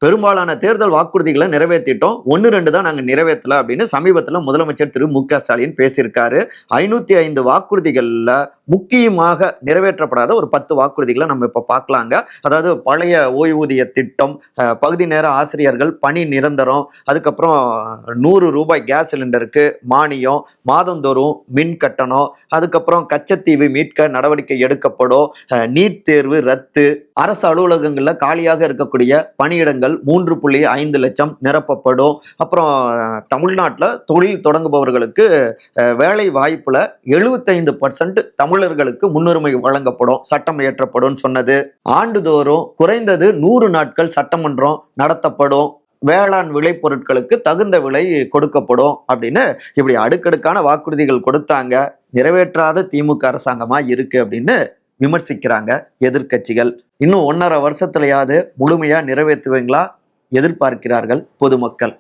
பெரும்பாலான தேர்தல் வாக்குறுதிகளை நிறைவேற்றிட்டோம். 1, 2 தான் நாங்க நிறைவேற்றல அப்படின்னு சமீபத்துல முதலமைச்சர் திரு மு.க.ஸ்டாலின் பேசியிருக்காரு. 505 வாக்குறுதிகள்ல முக்கியமாக நிறைவேற்றப்படாத ஒரு 10 வாக்குறுதிகளை நம்ம இப்ப பார்க்கலாங்க. அதாவது பழைய ஓய்வூதிய திட்டம், பகுதி நேர ஆசிரியர்கள் பணி நிரந்தரம், அதுக்கப்புறம் ரூ. 100 கேஸ் சிலிண்டருக்கு மானியம், மாதந்தோறும் மின் கட்டணம், அதுக்கப்புறம் கச்சத்தீவு மீட்க நடவடிக்கை எடுக்கப்படும், நீட் தேர்வு ரத்து, அரசு அலுவலகங்கள்ல காலியாக இருக்கக்கூடிய பணியிடங்கள் 3.5 லட்சம் நிரப்பப்படும். அப்புறம் தமிழ்நாட்டில் தொழில் தொடங்குபவர்களுக்கு வேலை வாய்ப்புல 75% தமிழர்களுக்கு முன்னுரிமை வழங்கப்படும், சட்டம் இயற்றப்படும் சொன்னது. ஆண்டுதோறும் குறைந்தது 100 நாட்கள் சட்டமன்றம் நடத்தப்படும், வேளாண் விளைபொருட்களுக்கு தகுந்த விலை கொடுக்கப்படும் அப்படின்னு இப்படி அடுக்கடுக்கான வாக்குறுதிகள் கொடுத்தாங்க. நிறைவேற்றாத திமுக அரசாங்கமா இருக்கு அப்படின்னு விமர்சிக்கிறாங்க எதிர்க்கட்சிகள். இன்னும் 1.5 வருஷத்துலயாவது முழுமையா நிறைவேற்றுவீங்களா எதிர்பார்க்கிறார்கள் பொதுமக்கள்.